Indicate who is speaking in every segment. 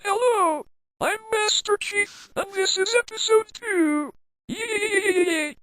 Speaker 1: Hello, I'm Master Chief, and this is episode 2. Yay!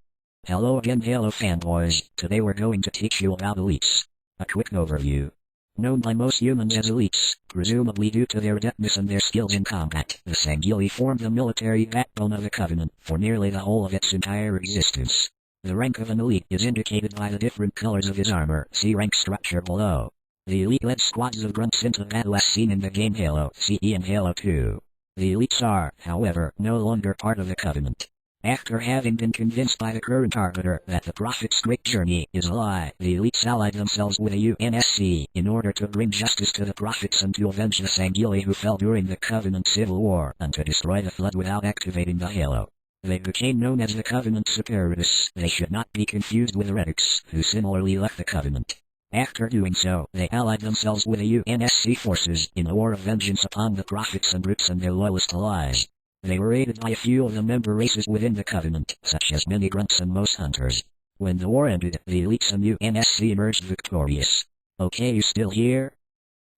Speaker 2: Hello again, Halo fanboys. Today we're going to teach you about elites. A quick overview. Known by most humans as elites, presumably due to their adeptness and their skills in combat, the Sangheili formed the military backbone of the Covenant for nearly the whole of its entire existence. The rank of an elite is indicated by the different colors of his armor, see rank structure below. The elite led squads of grunts into battle as seen in the game Halo, CE and Halo 2. The elites are, however, no longer part of the Covenant. After having been convinced by the current arbiter that the Prophet's great journey is a lie, the elites allied themselves with the UNSC in order to bring justice to the Prophets and to avenge the Sangheili who fell during the Covenant Civil War and to destroy the Flood without activating the Halo. They became known as the Covenant Separatists. They should not be confused with the Heretics, who similarly left the Covenant. After doing so, they allied themselves with the UNSC forces in a war of vengeance upon the Prophets and Brutes and their loyalist allies. They were aided by a few of the member races within the Covenant, such as many grunts and most hunters. When the war ended, the elites and UNSC emerged victorious. Okay, you still here?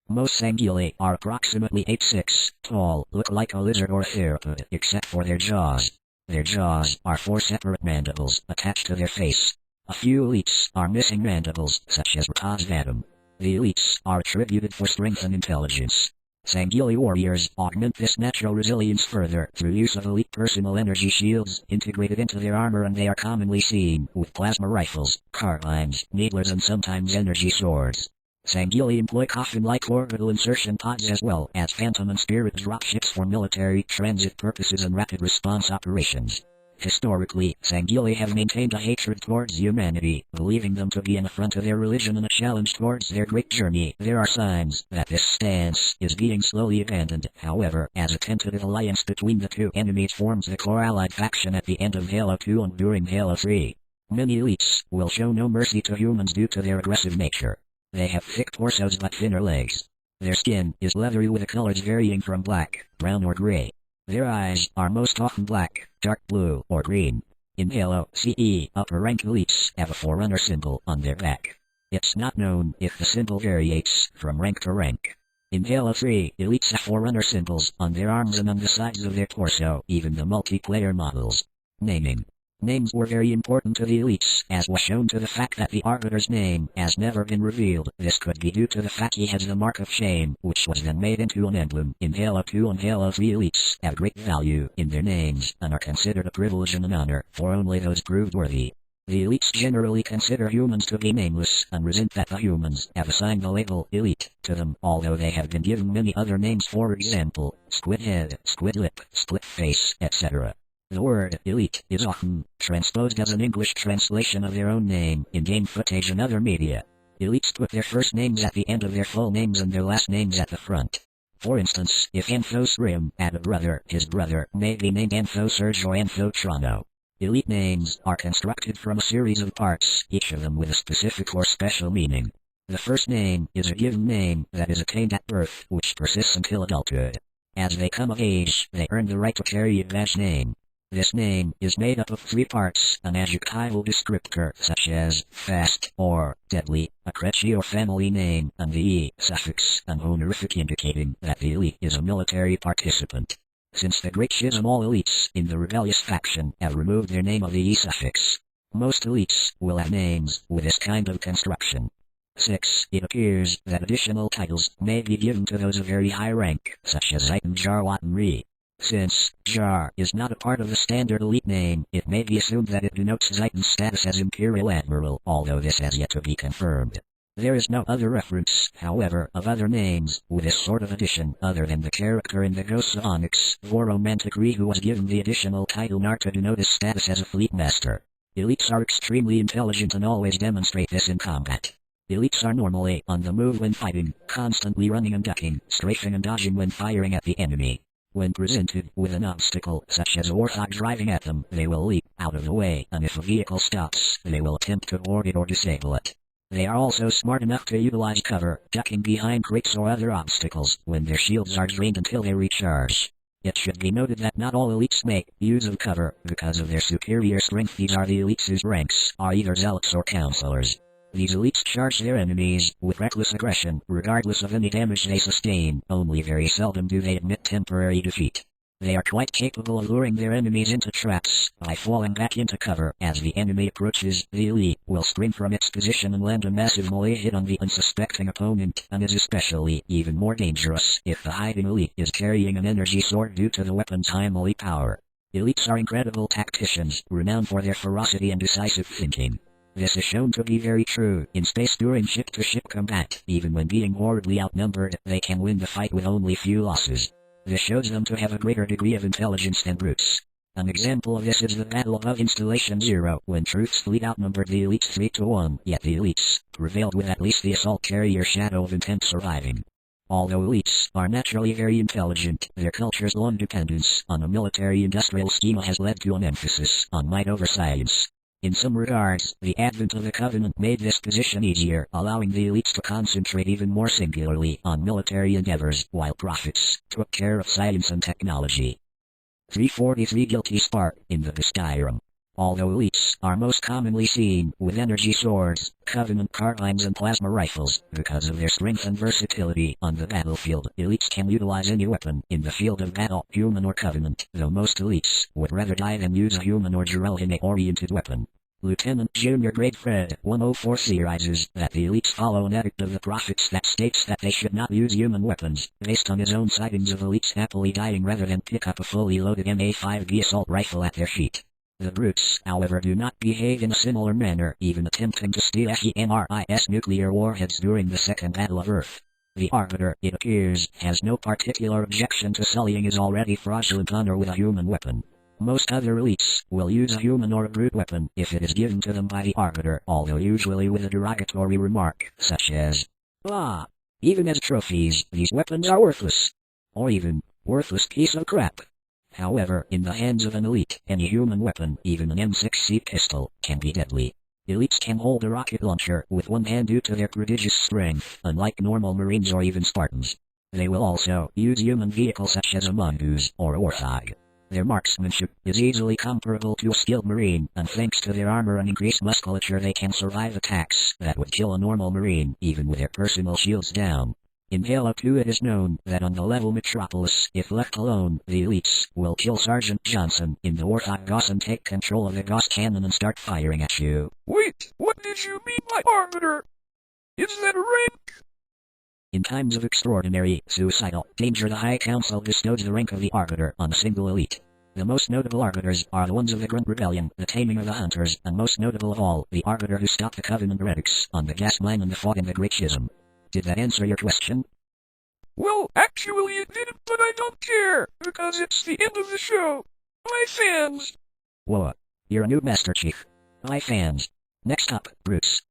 Speaker 2: Most Sangheili are approximately 8'6" tall, look like a lizard or a theropod, except for their jaws. Their jaws are 4 separate mandibles attached to their face. A few elites are missing mandibles, such as Rataz Vadim. The elites are attributed for strength and intelligence. Sangheili warriors augment this natural resilience further through use of elite personal energy shields integrated into their armor, and they are commonly seen with plasma rifles, carbines, needlers and sometimes energy swords. Sangheili employ coffin-like orbital insertion pods as well as phantom and spirit dropships for military transit purposes and rapid response operations. Historically, Sangheili have maintained a hatred towards humanity, believing them to be an affront to their religion and a challenge towards their great journey. There are signs that this stance is being slowly abandoned, however, as a tentative alliance between the two enemies forms the core allied faction at the end of Halo 2 and during Halo 3. Many elites will show no mercy to humans due to their aggressive nature. They have thick torsos but thinner legs. Their skin is leathery with the colors varying from black, brown or gray. Their eyes are most often black, dark blue, or green. In Halo CE, upper-rank elites have a Forerunner symbol on their back. It's not known if the symbol varies from rank to rank. In Halo 3, elites have Forerunner symbols on their arms and on the sides of their torso, even the multiplayer models. Naming. Names were very important to the elites, as was shown to the fact that the Arbiter's name has never been revealed. This could be due to the fact he has the Mark of Shame, which was then made into an emblem. In Halo 2 and Halo 3, elites have great value in their names, and are considered a privilege and an honor for only those proved worthy. The elites generally consider humans to be nameless, and resent that the humans have assigned the label elite to them, although they have been given many other names, for example, squid head, squid lip, split face, etc. The word elite is often transposed as an English translation of their own name in game footage and other media. Elites put their first names at the end of their full names and their last names at the front. For instance, if Anthos Rim had a brother, his brother may be named Anthosurge or Anthotrono. Elite names are constructed from a series of parts, each of them with a specific or special meaning. The first name is a given name that is attained at birth, which persists until adulthood. As they come of age, they earn the right to carry a badge name. This name is made up of 3 parts: an adjectival descriptor such as fast or deadly, a creche or family name, and the E suffix, an honorific indicating that the elite is a military participant. Since the Great Schism, all elites in the rebellious faction have removed their name of the E suffix. Most elites will have names with this kind of construction. 6. It appears that additional titles may be given to those of very high rank, such as Zitan Jarwat and Re. Since Jar is not a part of the standard elite name, it may be assumed that it denotes Zitan's status as Imperial Admiral, although this has yet to be confirmed. There is no other reference, however, of other names with this sort of addition other than the character in the Ghosts of Onyx, Voromantic Re, who was given the additional title Nar to denote his status as a fleet master. Elites are extremely intelligent and always demonstrate this in combat. Elites are normally on the move when fighting, constantly running and ducking, strafing and dodging when firing at the enemy. When presented with an obstacle, such as a warthog driving at them, they will leap out of the way, and if a vehicle stops, they will attempt to board it or disable it. They are also smart enough to utilize cover, ducking behind crates or other obstacles, when their shields are drained until they recharge. It should be noted that not all elites make use of cover because of their superior strength. These are the elites whose ranks are either zealots or counselors. These elites charge their enemies with reckless aggression, regardless of any damage they sustain. Only very seldom do they admit temporary defeat. They are quite capable of luring their enemies into traps by falling back into cover. As the enemy approaches, the elite will spring from its position and land a massive melee hit on the unsuspecting opponent, and is especially even more dangerous if the hiding elite is carrying an energy sword due to the weapon's high melee power. Elites are incredible tacticians, renowned for their ferocity and decisive thinking. This is shown to be very true in space during ship-to-ship combat. Even when being horribly outnumbered, they can win the fight with only few losses. This shows them to have a greater degree of intelligence than brutes. An example of this is the Battle of Installation Zero, when Truth's fleet outnumbered the elites 3-1, yet the elites prevailed with at least the assault carrier Shadow of Intent surviving. Although elites are naturally very intelligent, their culture's long dependence on a military-industrial schema has led to an emphasis on might over science. In some regards, the advent of the Covenant made this position easier, allowing the elites to concentrate even more singularly on military endeavors, while prophets took care of science and technology. 343 Guilty Spark in the Distyrum. Although elites are most commonly seen with energy swords, Covenant carbines and plasma rifles, because of their strength and versatility on the battlefield, elites can utilize any weapon in the field of battle, human or Covenant, though most elites would rather die than use a human or Gerelhine-oriented weapon. Lieutenant Junior Grade Fred 104 theorizes that the elites follow an edict of the prophets that states that they should not use human weapons, based on his own sightings of elites happily dying rather than pick up a fully loaded MA-5B assault rifle at their feet. The brutes, however, do not behave in a similar manner, even attempting to steal HEMRIS nuclear warheads during the Second Battle of Earth. The Arbiter, it appears, has no particular objection to sullying his already fraudulent honor with a human weapon. Most other elites will use a human or a brute weapon if it is given to them by the Arbiter, although usually with a derogatory remark, such as, "Ah, even as trophies, these weapons are worthless," or even, "worthless piece of crap." However, in the hands of an elite, any human weapon, even an M6C pistol, can be deadly. Elites can hold a rocket launcher with one hand due to their prodigious strength, unlike normal Marines or even Spartans. They will also use human vehicles such as a mongoose or a warthog. Their marksmanship is easily comparable to a skilled Marine, and thanks to their armor and increased musculature they can survive attacks that would kill a normal Marine, even with their personal shields down. In Halo 2 it is known that on the level Metropolis, if left alone, the elites will kill Sergeant Johnson in the Warthog Gauss and take control of the Gauss cannon and start firing at you.
Speaker 1: Wait, what did you mean by Arbiter? Is that a rank?
Speaker 2: In times of extraordinary, suicidal danger, the High Council bestows the rank of the Arbiter on a single elite. The most notable Arbiters are the ones of the Grunt Rebellion, the Taming of the Hunters, and most notable of all, the Arbiter who stopped the Covenant Heretics on the gas mine and the fog in the Great Schism. Did that answer your question?
Speaker 1: Well, actually it didn't, but I don't care, because it's the end of the show. Bye, fans!
Speaker 2: Whoa. You're a new Master Chief. Bye, fans. Next up, Brutes.